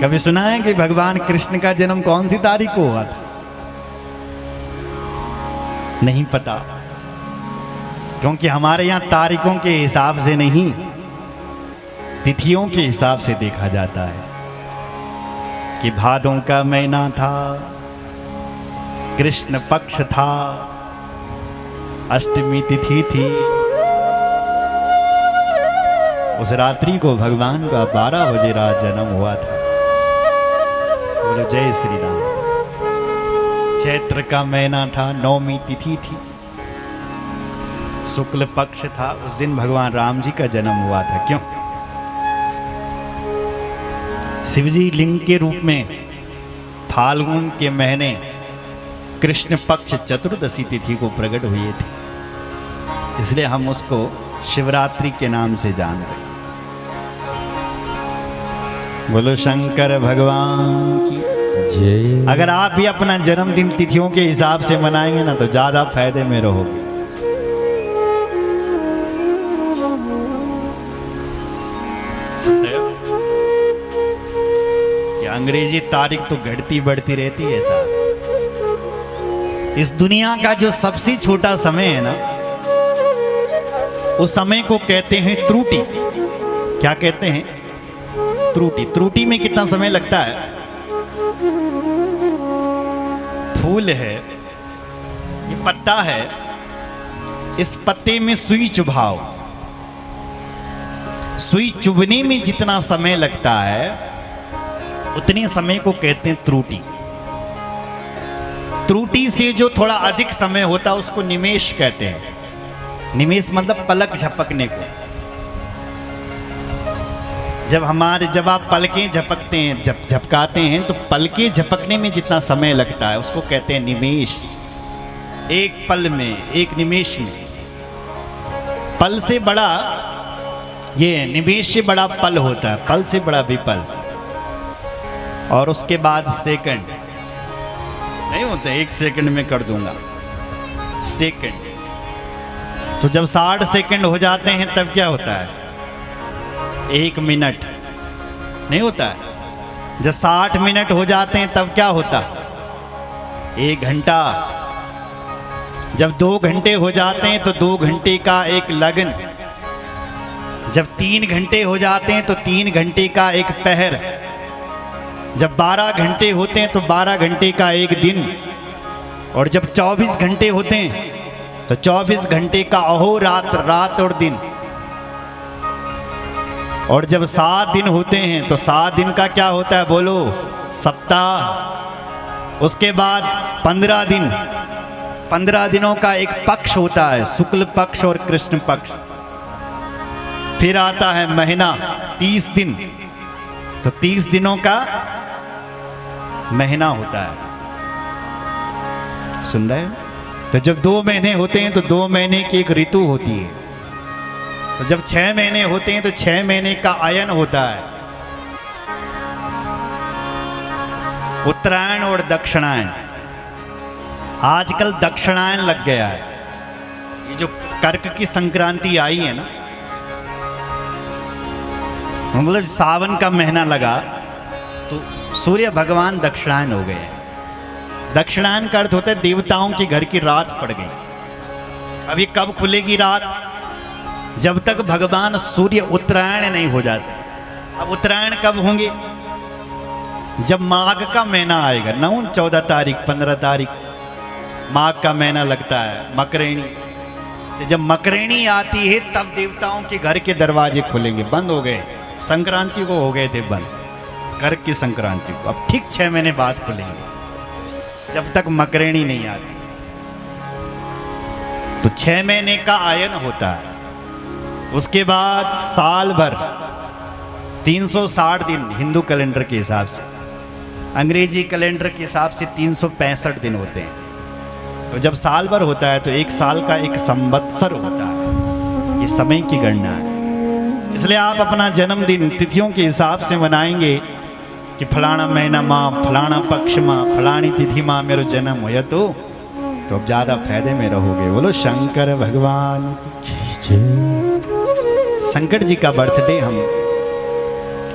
कभी सुना है कि भगवान कृष्ण का जन्म कौन सी तारीख को हुआ था? नहीं पता, क्योंकि हमारे यहाँ तारीखों के हिसाब से नहीं, तिथियों के हिसाब से देखा जाता है कि भादों का महीना था, कृष्ण पक्ष था, अष्टमी तिथि थी। उस रात्रि को भगवान का 12 बजे रात जन्म हुआ था। बोलो जय श्री राम। चैत्र का महीना था, नौमी तिथि थी, शुक्ल पक्ष था। उस दिन भगवान राम जी का जन्म हुआ था। क्यों? शिवजी लिंग के रूप में फाल्गुन के महीने कृष्ण पक्ष चतुर्दशी तिथि को प्रकट हुए थे, इसलिए हम उसको शिवरात्रि के नाम से जानते हैं। बोलो शंकर भगवान की जय। अगर आप भी अपना जन्मदिन तिथियों के हिसाब से मनाएंगे ना तो ज्यादा फायदे में रहोगे। कि अंग्रेजी तारीख तो घटती बढ़ती रहती है साहब। इस दुनिया का जो सबसे छोटा समय है ना, उस समय को कहते हैं त्रुटि। क्या कहते हैं? त्रुटि। त्रुटि में कितना समय लगता है? फूल है, ये पत्ता है, इस पत्ते में सुई चुभाओ, सुई चुभने में जितना समय लगता है उतने समय को कहते हैं त्रुटि। त्रुटि से जो थोड़ा अधिक समय होता है उसको निमेष कहते हैं। निमेष मतलब पलक झपकने को। जब आप पलकें झपकते हैं, झपकाते हैं तो पलकें झपकने में जितना समय लगता है उसको कहते हैं निमेष। एक पल में, एक निमेष में। पल से बड़ा, ये निमेष से बड़ा पल होता है, पल से बड़ा विपल। और उसके बाद सेकंड नहीं होता, 1 सेकंड में कर दूंगा सेकंड। तो जब 60 सेकंड हो जाते हैं तब क्या होता है? 1 मिनट नहीं होता है। जब 60 मिनट हो जाते हैं तब क्या होता है? 1 घंटा। जब 2 घंटे हो जाते हैं तो 2 घंटे का एक लगन। जब 3 घंटे हो जाते हैं तो 3 घंटे का एक पहर। जब 12 घंटे होते हैं तो 12 घंटे का एक दिन। और जब 24 घंटे होते हैं तो 24 घंटे का अहोरात्र, रात और दिन। और जब 7 दिन होते हैं तो 7 दिन का क्या होता है? बोलो, सप्ताह। उसके बाद 15 दिन, 15 दिनों का एक पक्ष होता है, शुक्ल पक्ष और कृष्ण पक्ष। फिर आता है महीना, 30 दिन। तो 30 दिनों का महीना होता है। सुन रहे हो? तो जब 2 महीने होते हैं तो 2 महीने की एक ऋतु होती है। तो जब 6 महीने होते हैं तो 6 महीने का अयन होता है। उत्तरायण और दक्षिणायन। आजकल दक्षिणायन लग गया है। ये जो कर्क की संक्रांति आई है ना, मतलब सावन का महीना लगा तो सूर्य भगवान दक्षिणायन हो गए। दक्षिणायन का अर्थ होता है देवताओं के घर की रात पड़ गई। अब ये कब खुलेगी रात? जब तक भगवान सूर्य उत्तरायण नहीं हो जाते। अब उत्तरायण कब होंगे? जब माघ का महीना आएगा ना, 14 तारीख 15 तारीख माघ का महीना लगता है, मकरेणी। तो जब मकरेणी आती है तब देवताओं के घर के दरवाजे खुलेंगे। बंद हो गए, संक्रांति को हो गए थे बंद, कर्क की संक्रांति को। अब ठीक 6 महीने बाद खुलेंगे, जब तक मकरेणी नहीं आती। तो 6 महीने का आयन होता है। उसके बाद साल भर 360 दिन हिंदू कैलेंडर के हिसाब से, अंग्रेजी कैलेंडर के हिसाब से 365 दिन होते हैं। तो जब साल भर होता है तो 1 साल का एक संवत्सर होता है। ये समय की गणना है। इसलिए आप अपना जन्मदिन तिथियों के हिसाब से मनाएंगे कि फलाना महीना माँ, फलाना पक्ष माँ, फलानी तिथि माँ मेरा जन्म हुआ, तो अब ज़्यादा फायदे में रहोगे। बोलो शंकर भगवान की जय। शंकर जी का बर्थडे हम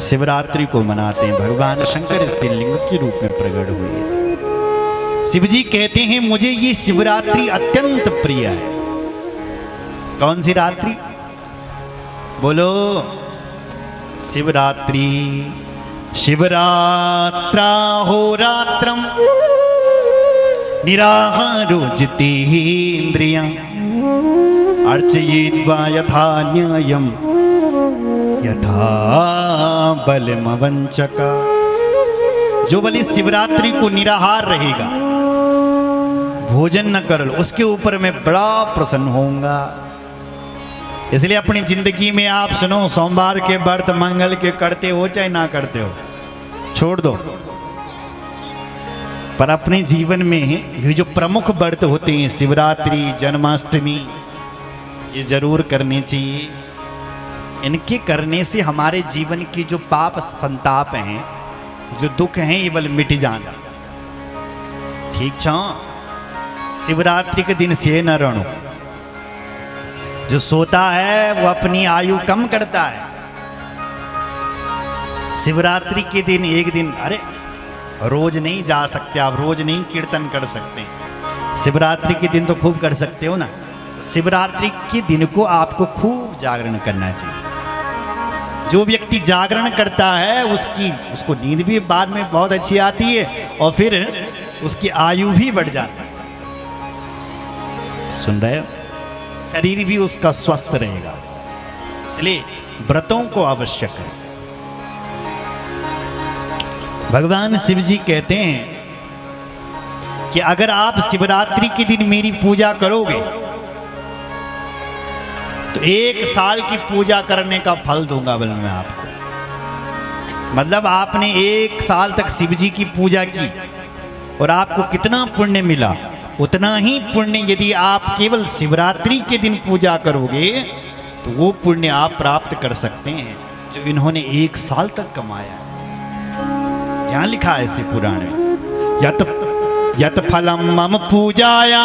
शिवरात्रि को मनाते हैं। भगवान शंकर इस दिन लिंग के रूप में प्रकट हुए। शिव जी कहते हैं मुझे ये शिवरात्रि अत्यंत प्रिय है। कौन सी रात्रि? बोलो शिवरात्रि। शिवरात्रा होरात्रम निराहारो जितेन्द्रियं अर्चयित्वा यथा न्यायं यथा बलमवंचका। जो बलि शिवरात्रि को निराहार रहेगा, भोजन न कर, उसके ऊपर मैं बड़ा प्रसन्न होऊंगा। इसलिए अपनी जिंदगी में आप सुनो, सोमवार के व्रत मंगल के करते हो चाहे ना करते हो, छोड़ दो, पर अपने जीवन में ये जो प्रमुख व्रत होते हैं, शिवरात्रि, जन्माष्टमी, ये जरूर करने चाहिए। इनके करने से हमारे जीवन की जो पाप संताप हैं, जो दुख हैं, ये बल मिट जाना। ठीक छो? शिवरात्रि के दिन से न रणो। जो सोता है वो अपनी आयु कम करता है। शिवरात्रि के दिन एक दिन, अरे रोज नहीं जा सकते आप, रोज नहीं कीर्तन कर सकते, शिवरात्रि के दिन तो खूब कर सकते हो ना। शिवरात्रि के दिन को आपको खूब जागरण करना चाहिए। जो व्यक्ति जागरण करता है उसको नींद भी बाद में बहुत अच्छी आती है और फिर उसकी आयु भी बढ़ जाती है। सुन रहे हो? शरीर भी उसका स्वस्थ रहेगा। इसलिए व्रतों को अवश्य करें। भगवान शिव जी कहते हैं कि अगर आप शिवरात्रि के दिन मेरी पूजा करोगे तो 1 साल की पूजा करने का फल दूंगा बल मैं आपको। मतलब आपने 1 साल तक शिव जी की पूजा की और आपको कितना पुण्य मिला, उतना ही पुण्य यदि आप केवल शिवरात्रि के दिन पूजा करोगे तो वो पुण्य आप प्राप्त कर सकते हैं जो इन्होंने 1 साल तक कमाया। यहां लिखा है इसी पुराण में, यत फलम मम पूजाया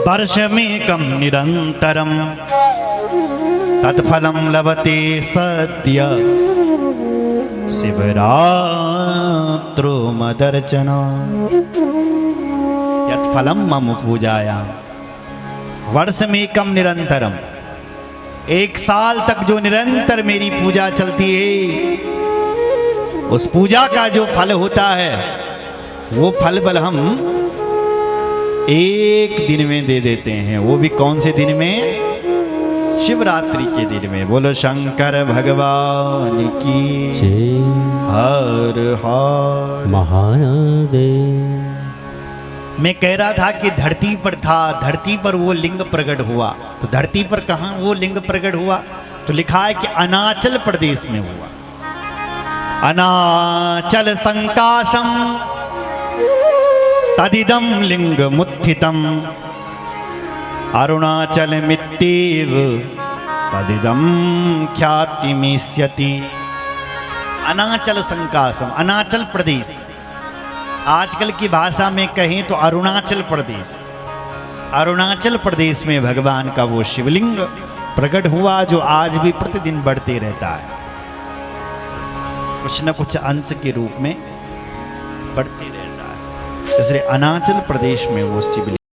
वर्षमेकं निरंतरम तत्फलम लभते सद्य शिवरात्रो मदर्चना। यत फलम मम पूजाया वर्षमेकं निरंतरम, 1 साल तक जो निरंतर मेरी पूजा चलती है, उस पूजा का जो फल होता है वो फल बल हम 1 दिन में दे देते हैं। वो भी कौन से दिन में? शिवरात्रि के दिन में। बोलो शंकर भगवान की जय। हर हर महादेव। मैं कह रहा था कि धरती पर था, धरती पर वो लिंग प्रकट हुआ। तो धरती पर कहाँ वो लिंग प्रकट हुआ? तो लिखा है कि अरुणाचल प्रदेश में हुआ। अरुणाचल संकाशम तदिदम लिंग मुत्थितम अरुणाचल मित्तेव तदिदम ख्यातिमिष्यति। अरुणाचल संकाशम, अरुणाचल प्रदेश, आजकल की भाषा में कहें तो अरुणाचल प्रदेश। अरुणाचल प्रदेश में भगवान का वो शिवलिंग प्रकट हुआ जो आज भी प्रतिदिन बढ़ते रहता है, कुछ न कुछ अंश के रूप में बढ़ते रहता है। इसलिए अरुणाचल प्रदेश में वो शिवलिंग